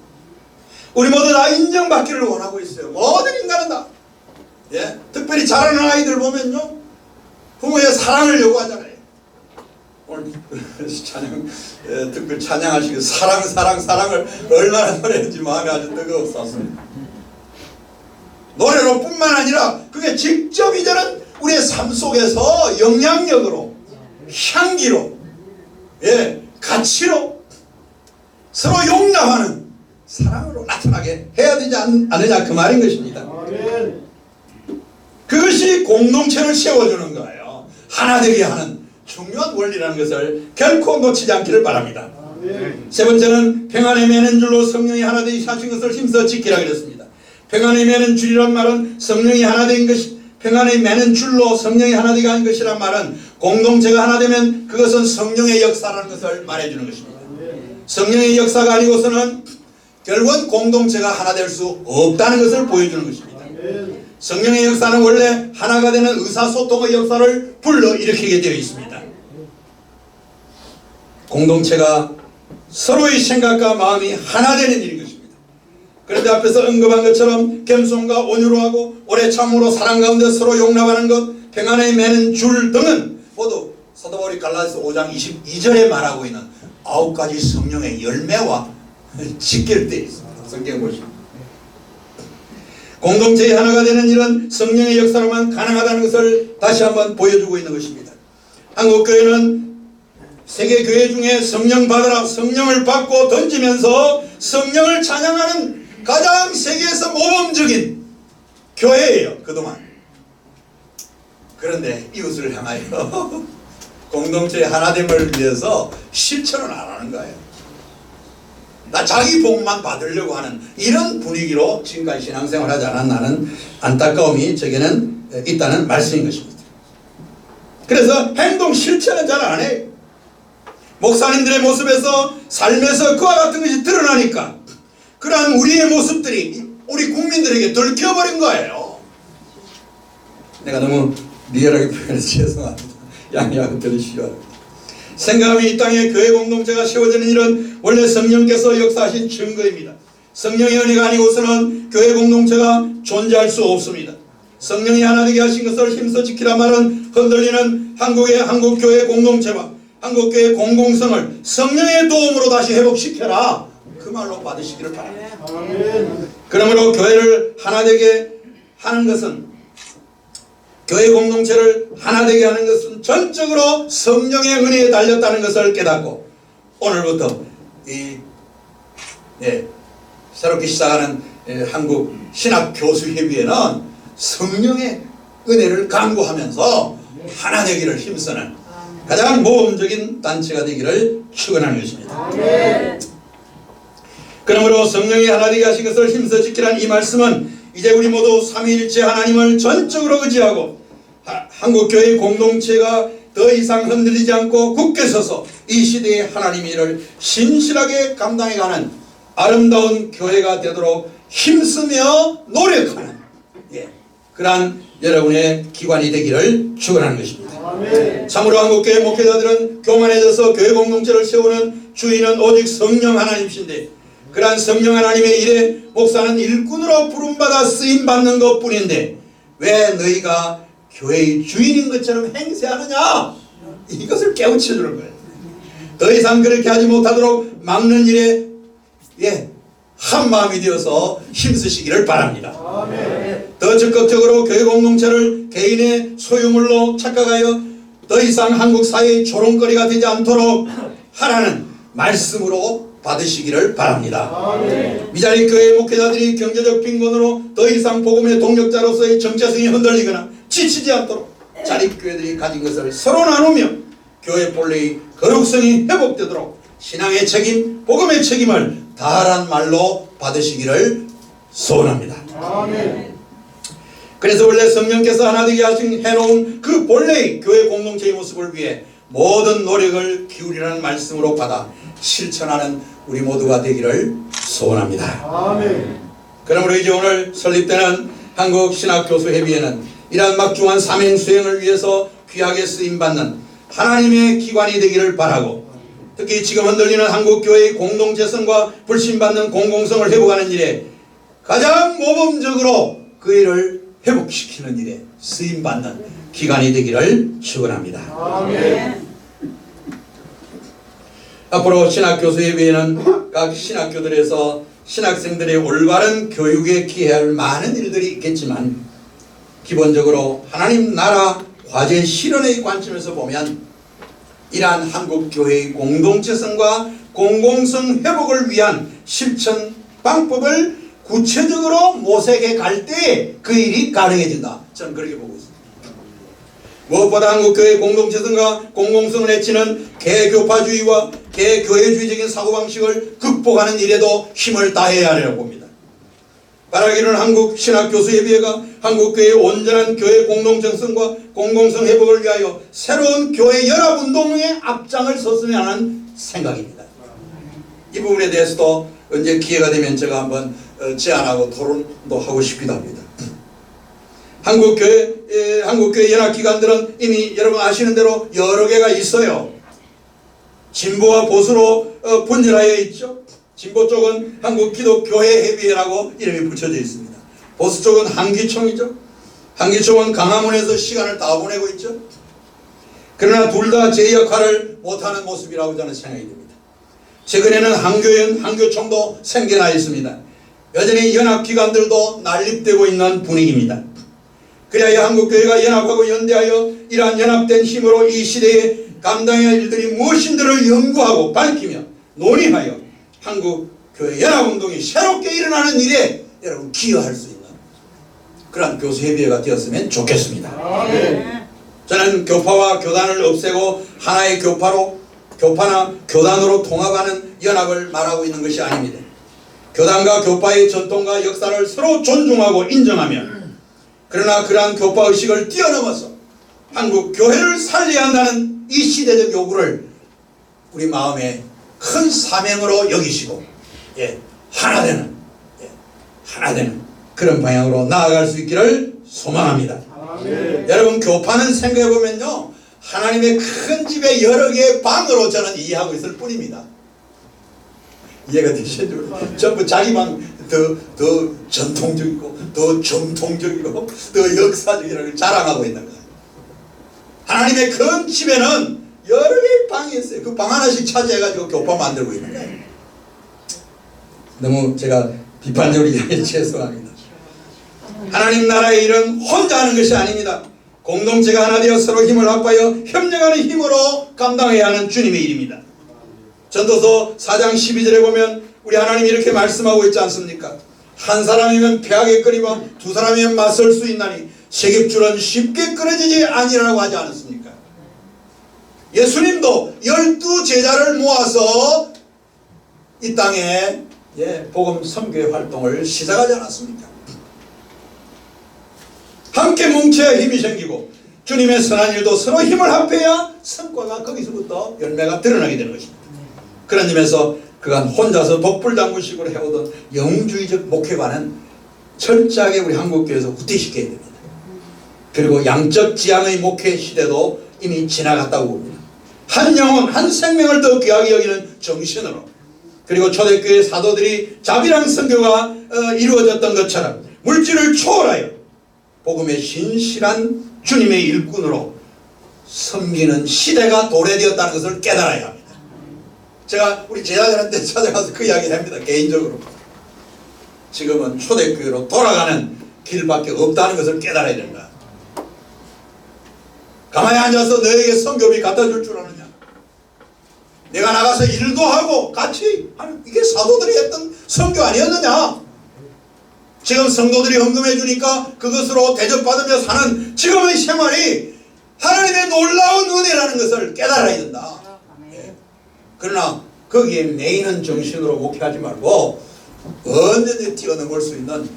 S4: 우리 모두 다 인정받기를 원하고 있어요. 모든 인간은 다. 특별히 자라는 아이들 보면요, 부모의 사랑을 요구하잖아요. 오늘 특별히 찬양하시고 사랑을 얼마나 노래했는지 마음이 아주 뜨거웠습니다. 노래로 뿐만 아니라 그게 직접 이제는 우리의 삶 속에서 영향력으로, 향기로, 가치로 서로 용납하는 사랑으로 나타나게 해야 되지 않느냐 그 말인 것입니다. 그것이 공동체를 세워주는 거예요. 하나 되게 하는 중요한 원리라는 것을 결코 놓치지 않기를 바랍니다. 세 번째는 평안에 매는 줄로 성령이 하나 되게 하신 것을 힘써 지키라 그랬습니다. 평안에 매는 줄이란 말은 성령이 하나 된 것이, 평안에 매는 줄로 성령이 하나 되게 한 것이란 말은 공동체가 하나 되면 그것은 성령의 역사라는 것을 말해주는 것입니다. 성령의 역사가 아니고서는 결국은 공동체가 하나 될 수 없다는 것을 보여주는 것입니다. 성령의 역사는 원래 하나가 되는 의사소통의 역사를 불러일으키게 되어 있습니다. 공동체가 서로의 생각과 마음이 하나 되는 일인 것입니다. 그런데 앞에서 언급한 것처럼 겸손과 온유로 하고 오래 참음으로 사랑 가운데 서로 용납하는 것, 평안에 매는 줄 등은 모두 사도 바울이 갈라디아서 5장 22절에 말하고 있는 9가지 성령의 열매와 직결되어 있습니다. 성경 보시면 공동체의 하나가 되는 일은 성령의 역사로만 가능하다는 것을 다시 한번 보여주고 있는 것입니다. 한국교회는 세계교회 중에 성령 받으라, 성령을 받고 던지면서 성령을 찬양하는 가장 세계에서 모범적인 교회예요 그동안. 그런데 이웃을 향하여 공동체의 하나됨을 위해서 실천을 안 하는 거예요. 나 자기 복만 받으려고 하는 이런 분위기로 지금까지 신앙생활을 하지 않았나는 안타까움이 제게는 있다는 말씀인 것입니다. 그래서 행동 실천은 잘 안 해요. 목사님들의 모습에서 삶에서 그와 같은 것이 드러나니까 그러한 우리의 모습들이 우리 국민들에게 들켜버린 거예요. 내가 너무 리얼하게 표현해서 죄송합니다. 양해하고 들으시기 바랍니다. 생각하면 이 땅에 교회 공동체가 세워지는 일은 원래 성령께서 역사하신 증거입니다. 성령의 은혜가 아니고서는 교회 공동체가 존재할 수 없습니다. 성령이 하나 되게 하신 것을 힘써 지키란 말은 흔들리는 한국교회 공동체와 한국교회 공공성을 성령의 도움으로 다시 회복시켜라, 그 말로 받으시기를 바랍니다. 그러므로 교회를 하나 되게 하는 것은, 교회 공동체를 하나 되게 하는 것은 전적으로 성령의 은혜에 달렸다는 것을 깨닫고, 오늘부터 새롭게 시작하는 한국 신학교수협의회는 성령의 은혜를 강구하면서 하나 되기를 힘쓰는 가장 모범적인 단체가 되기를 축원하는 것입니다. 그러므로 성령이 하나 되게 하신 것을 힘써 지키라는 이 말씀은 이제 우리 모두 삼위일체 하나님을 전적으로 의지하고 한국교회 공동체가 더 이상 흔들리지 않고 굳게 서서 이 시대의 하나님의 일을 신실하게 감당해가는 아름다운 교회가 되도록 힘쓰며 노력하는 그러한 여러분의 기관이 되기를 축원하는 것입니다. 참으로 한국교회 목회자들은 교만해져서 교회 공동체를 세우는 주인은 오직 성령 하나님이신데, 그러한 성령 하나님의 일에 목사는 일꾼으로 부름받아 쓰임받는 것뿐인데 왜 너희가 교회의 주인인 것처럼 행세하느냐, 이것을 깨우쳐주는 거예요. 더 이상 그렇게 하지 못하도록 막는 일에 한마음이 되어서 힘쓰시기를 바랍니다. 더 적극적으로 교회 공동체를 개인의 소유물로 착각하여 더 이상 한국 사회의 조롱거리가 되지 않도록 하라는 말씀으로 받으시기를 바랍니다. 미자립 교회 목회자들이 경제적 빈곤으로 더 이상 복음의 동력자로서의 정체성이 흔들리거나 지치지 않도록 자립교회들이 가진 것을 서로 나누며 교회 본래의 거룩성이 회복되도록 신앙의 책임, 복음의 책임을 다한 말로 받으시기를 소원합니다. 그래서 원래 성령께서 하나 되게 해놓은 그 본래의 교회 공동체의 모습을 위해 모든 노력을 기울이라는 말씀으로 받아 실천하는 우리 모두가 되기를 소원합니다. 그러므로 이제 오늘 설립되는 한국신학교수협의회는 이러한 막중한 사명 수행을 위해서 귀하게 쓰임받는 하나님의 기관이 되기를 바라고, 특히 지금 흔들리는 한국교회의 공동체성과 불신받는 공공성을 회복하는 일에 가장 모범적으로 그 일을 회복시키는 일에 쓰임받는 기관이 되기를 축원합니다. 앞으로 신학교수협의회는 각 신학교들에서 신학생들의 올바른 교육에 기여할 많은 일들이 있겠지만, 기본적으로 하나님 나라 과제 실현의 관점에서 보면 이러한 한국교회의 공동체성과 공공성 회복을 위한 실천 방법을 구체적으로 모색해 갈 때 그 일이 가능해진다. 저는 그렇게 보고 있습니다. 무엇보다 한국교회의 공동체성과 공공성을 해치는 개교파주의와 개교회주의적인 사고방식을 극복하는 일에도 힘을 다해야 하리라고 봅니다. 바라기는 한국신학교수협의회가 한국교회의 온전한 교회 공동체성과 공공성 회복을 위하여 새로운 교회 연합운동의 앞장을 섰으면 하는 생각입니다. 이 부분에 대해서도 언제 기회가 되면 제가 한번 제안하고 토론도 하고 싶기도 합니다. 한국교회 연합기관들은 이미 여러분 아시는 대로 여러 개가 있어요. 진보와 보수로 분열하여 있죠. 진보 쪽은 한국기독교회협의회라고 이름이 붙여져 있습니다. 보수 쪽은 한기총이죠. 한기총은 강화문에서 시간을 다 보내고 있죠. 그러나 둘 다 제 역할을 못하는 모습이라고 저는 생각이 됩니다. 최근에는 한교총도 생겨나 있습니다. 여전히 연합기관들도 난립되고 있는 분위기입니다. 그래야 한국교회가 연합하고 연대하여 이러한 연합된 힘으로 이 시대에 감당해야 할 일들이 무엇인지를 연구하고 밝히며 논의하여 한국 교회 연합운동이 새롭게 일어나는 일에 여러분 기여할 수 있는 그런 교수협의회가 되었으면 좋겠습니다. 저는 교파와 교단을 없애고 하나의 교파나 교단으로 통합하는 연합을 말하고 있는 것이 아닙니다. 교단과 교파의 전통과 역사를 서로 존중하고 인정하며 그러나 그러한 교파의식을 뛰어넘어서 한국 교회를 살려야 한다는 이 시대적 요구를 우리 마음에 큰 사명으로 여기시고 하나 되는 그런 방향으로 나아갈 수 있기를 소망합니다. 여러분 교파는 생각해보면요 하나님의 큰 집에 여러 개의 방으로 저는 이해하고 있을 뿐입니다. 이해가 되시죠? 전부 자기 방 더 전통적이고 더 정통적이고 더 역사적이라는 걸 자랑하고 있는 거예요. 하나님의 큰 집에는 여러 개의 방이 있어요. 그 방 하나씩 차지해가지고 교파 만들고 있는 거예요. 너무 제가 비판적으로 이야기 죄송합니다. 하나님 나라의 일은 혼자 하는 것이 아닙니다. 공동체가 하나 되어 서로 힘을 합하여 협력하는 힘으로 감당해야 하는 주님의 일입니다. 전도서 4장 12절에 보면 우리 하나님이 이렇게 말씀하고 있지 않습니까? 한 사람이면 패하겠거니와 두 사람이면 맞설 수 있나니 세귑줄은 쉽게 끊어지지 아니라고 하지 않았습니까? 예수님도 12제자를 모아서 이 땅에 복음 선교의 활동을 시작하지 않았습니까? 함께 뭉쳐야 힘이 생기고 주님의 선한 일도 서로 힘을 합해야 성과가 거기서부터 열매가 드러나게 되는 것입니다. 그런 점에서 그간 혼자서 독불장군식으로 해오던 영웅주의적 목회관은 철저하게 우리 한국교회에서 후퇴시켜야 됩니다. 그리고 양적 지향의 목회 시대도 이미 지나갔다고 봅니다. 한 영혼 한 생명을 더 귀하게 여기는 정신으로 그리고 초대교회 사도들이 자비랑 선교가 이루어졌던 것처럼 물질을 초월하여 복음의 신실한 주님의 일꾼으로 섬기는 시대가 도래되었다는 것을 깨달아야 합니다. 제가 우리 제자들한테 찾아가서 그 이야기를 합니다. 개인적으로 지금은 초대교회로 돌아가는 길밖에 없다는 것을 깨달아야 된다. 가만히 앉아서 너에게 선교비 갖다 줄 줄 아느냐? 내가 나가서 일도 하고 같이 하는 이게 사도들이 했던 선교 아니었느냐? 지금 성도들이 헌금해 주니까 그것으로 대접받으며 사는 지금의 생활이 하나님의 놀라운 은혜라는 것을 깨달아야 된다. 그러나 거기에 매이는 정신으로 목회하지 말고 언제든지 뛰어넘을 수 있는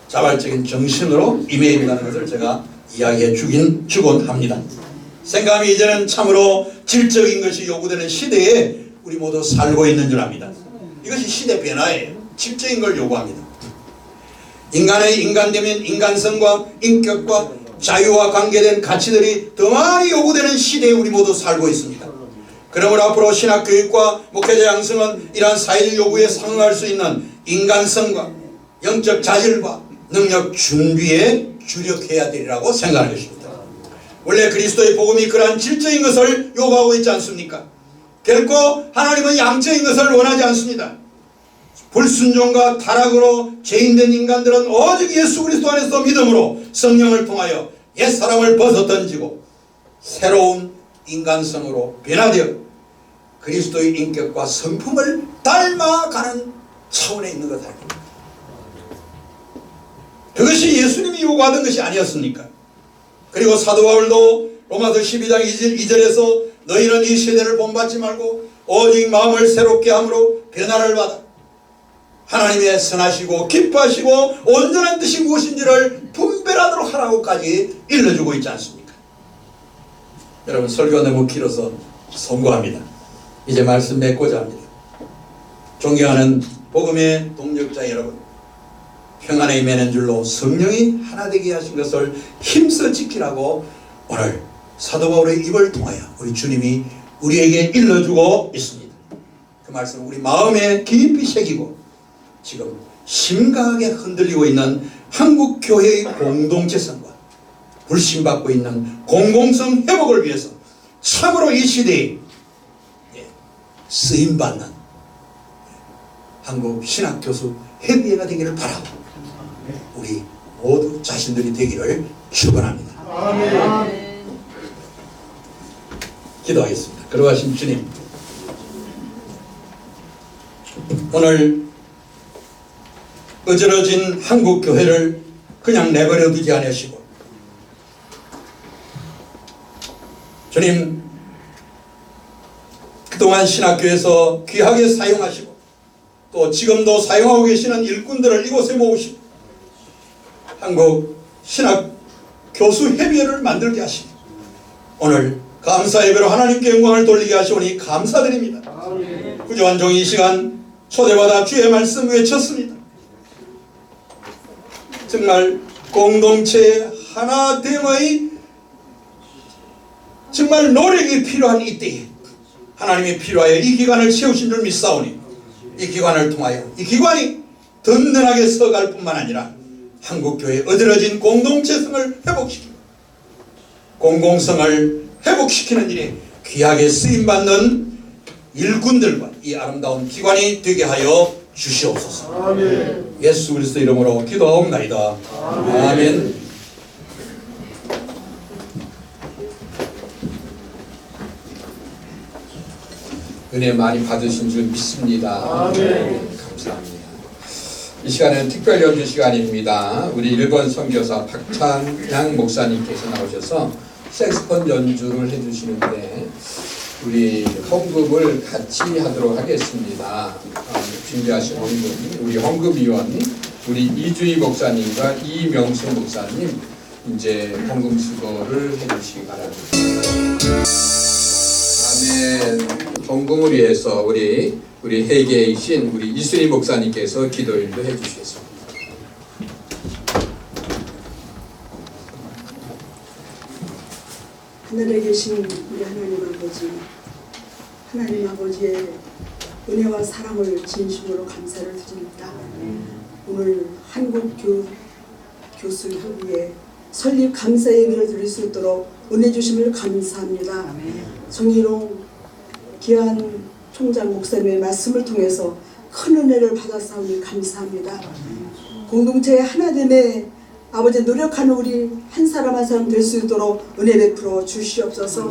S4: 자발적인 정신으로 임해야 된다는 것을 제가 이야기해 주곤 합니다. 생각하면 이제는 참으로 질적인 것이 요구되는 시대에 우리 모두 살고 있는 줄 압니다. 이것이 시대 변화예요. 질적인 걸 요구합니다. 인간의 인간되면 인간성과 인격과 자유와 관계된 가치들이 더 많이 요구되는 시대에 우리 모두 살고 있습니다. 그러므로 앞으로 신학교육과 목회자 양성은 이러한 사회적 요구에 상응할 수 있는 인간성과 영적 자질과 능력 준비에 주력해야 되리라고 생각하는 것입니다. 원래 그리스도의 복음이 그러한 질적인 것을 요구하고 있지 않습니까? 결코 하나님은 양적인 것을 원하지 않습니다. 불순종과 타락으로 죄인된 인간들은 오직 예수 그리스도 안에서 믿음으로 성령을 통하여 옛사람을 벗어던지고 새로운 인간성으로 변화되어 그리스도의 인격과 성품을 닮아가는 차원에 있는 것 아닙니까? 그것이 예수님이 요구하던 것이 아니었습니까? 그리고 사도 바울도 로마서 12장 2절에서 너희는 이 세대를 본받지 말고 오직 마음을 새롭게 함으로 변화를 받아 하나님의 선하시고 기뻐하시고 온전한 뜻이 무엇인지를 분별하도록 하라고까지 일러주고 있지 않습니까? 여러분 설교가 너무 길어서 송구합니다. 이제 말씀 맺고자 합니다. 존경하는 복음의 동력자 여러분, 평안에 임하는 줄로 성령이 하나 되게 하신 것을 힘써 지키라고 오늘 사도 바울의 입을 통하여 우리 주님이 우리에게 일러주고 있습니다. 그 말씀을 우리 마음에 깊이 새기고 지금 심각하게 흔들리고 있는 한국 교회의 공동체성과 불신받고 있는 공공성 회복을 위해서 참으로 이 시대에 쓰임받는 한국 신학교수 협의회가 되기를 바라고 우리 모두 자신들이 되기를 축원합니다. 기도하겠습니다. 거룩하신 주님, 오늘 어지러진 한국 교회를 그냥 내버려 두지 않으시고 주님 그동안 신학교에서 귀하게 사용하시고 또 지금도 사용하고 계시는 일꾼들을 이곳에 모으시고 한국 신학 교수협의회를 만들게 하시고 오늘 감사 예배로 하나님께 영광을 돌리게 하시오니 감사드립니다. 구조한 종이 이 시간 초대받아 주의 말씀 외쳤습니다. 정말 공동체 하나됨의 정말 노력이 필요한 이때에 하나님이 필요하여 이 기관을 세우신 줄 믿사오니 이 기관을 통하여 이 기관이 든든하게 서갈 뿐만 아니라 한국교회의 어지러진 공동체성을 회복시키고 공공성을 회복시키는 일에 귀하게 쓰임받는 일꾼들과 이 아름다운 기관이 되게 하여 주시옵소서. 아멘. 예수 그리스도 이름으로 기도하옵나이다. 아멘.
S2: 은혜 많이 받으신 줄 믿습니다. 아멘. 감사합니다. 이 시간은 특별 연주 시간입니다. 우리 1번 선교사 박찬양 목사님께서 나오셔서 색소폰 연주를 해주시는데 우리 헌금을 같이 하도록 하겠습니다. 준비하신 헌금, 우리 헌금위원 우리 이주희 목사님과 이명수 목사님 이제 헌금 수고를 해주시기 바랍니다. 아멘. 헌금을 위해서 우리 회계이신 우리 이순희 목사님께서 기도일도 해주시겠습니다.
S5: 하늘에 계신 우리 하나님 아버지의 은혜와 사랑을 진심으로 감사를 드립니다. 오늘 한국 교수협의회 설립 감사 예배를 드릴 수 있도록 은혜 주심을 감사합니다. 정의롱 귀한 총장 목사님의 말씀을 통해서 큰 은혜를 받았사오니 감사합니다. 공동체의 하나됨에 아버지 노력하는 우리 한 사람 한 사람 될 수 있도록 은혜 베풀어 주시옵소서.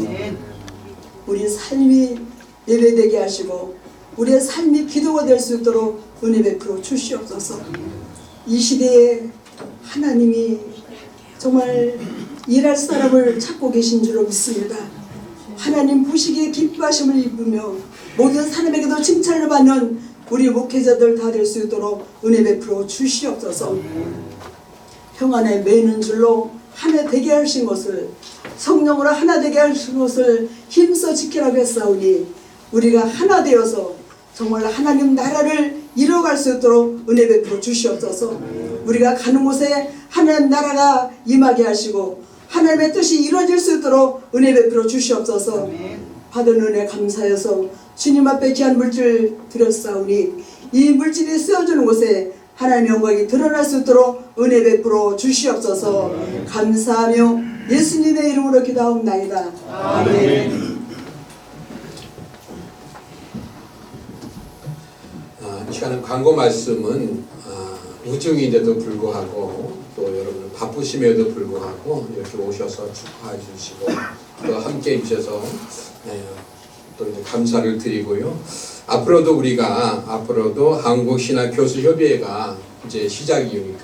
S5: 우리 삶이 예배되게 하시고 우리의 삶이 기도가 될 수 있도록 은혜 베풀어 주시옵소서. 이 시대에 하나님이 정말 일할 사람을 찾고 계신 줄로 믿습니다. 하나님 보시기에 기뻐하심을 입으며 모든 사람에게도 칭찬을 받는 우리 목회자들 다 될 수 있도록 은혜 베풀어 주시옵소서. 평안에 매는 줄로 하나 되게 하신 것을 성령으로 하나 되게 하신 것을 힘써 지키라고 했사오니 우리가 하나 되어서 정말 하나님 나라를 이뤄갈 수 있도록 은혜 베풀어 주시옵소서. 우리가 가는 곳에 하나님 나라가 임하게 하시고 하나님의 뜻이 이루어질 수 있도록 은혜 베풀어 주시옵소서. 받은 은혜 감사해서 주님 앞에 귀한 물질 드렸사오니 이 물질이 쓰여주는 곳에 하나님의 영광이 드러날 수 있도록 은혜 베풀어 주시옵소서. 감사하며 예수님의 이름으로 기도하옵나이다. 아멘.
S2: 이 시간은 광고 말씀은 우중인데도 불구하고 또 여러분 바쁘심에도 불구하고 이렇게 오셔서 축하해 주시고 또 함께 해주셔서 또 이제 감사를 드리고요. 앞으로도 한국신학교수협의회가 이제 시작이니까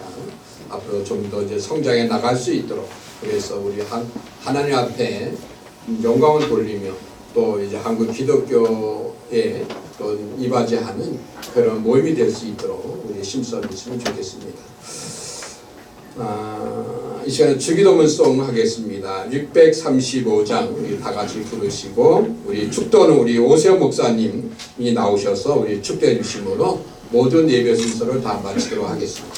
S2: 앞으로 좀 더 이제 성장해 나갈 수 있도록 그래서 우리 하나님 앞에 영광을 돌리며 또 이제 한국 기독교에 또 이바지하는 그런 모임이 될 수 있도록 우리 심사하셨으면 좋겠습니다. 이 시간에 주기도문송 하겠습니다. 635장 우리 다 같이 부르시고 우리 축도는 우리 오세훈 목사님이 나오셔서 우리 축도해 주심으로 모든 예배 순서를 다 마치도록 하겠습니다.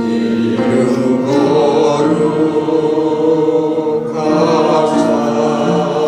S4: 이름 거룩하사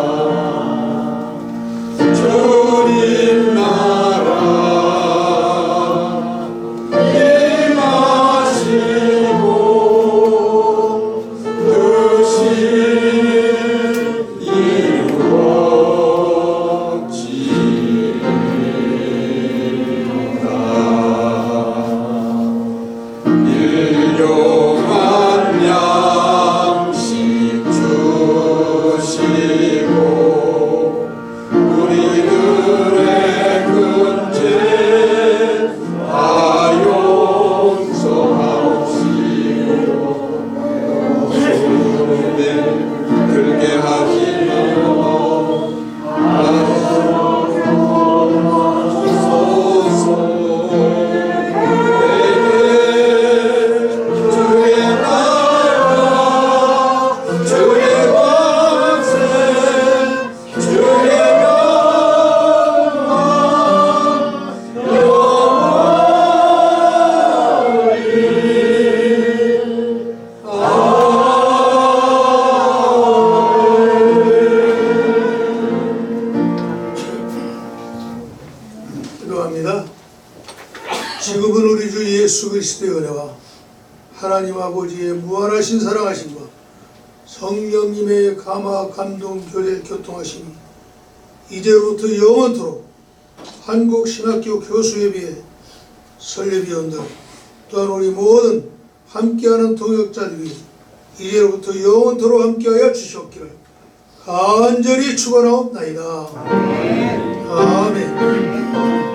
S6: 기도합니다. 지금은 우리 주 예수 그리스도의 은혜와 하나님 아버지의 무한하신 사랑하심과 성령님의 감화 감동 교제 교통하심이 이제부터 영원토록 한국신학교 교수협의회 설립위원들 또한 우리 모든 함께하는 동역자들이 이제부터 영원토록 함께하여 주시옵기를 간절히 축원하옵나이다. 아멘.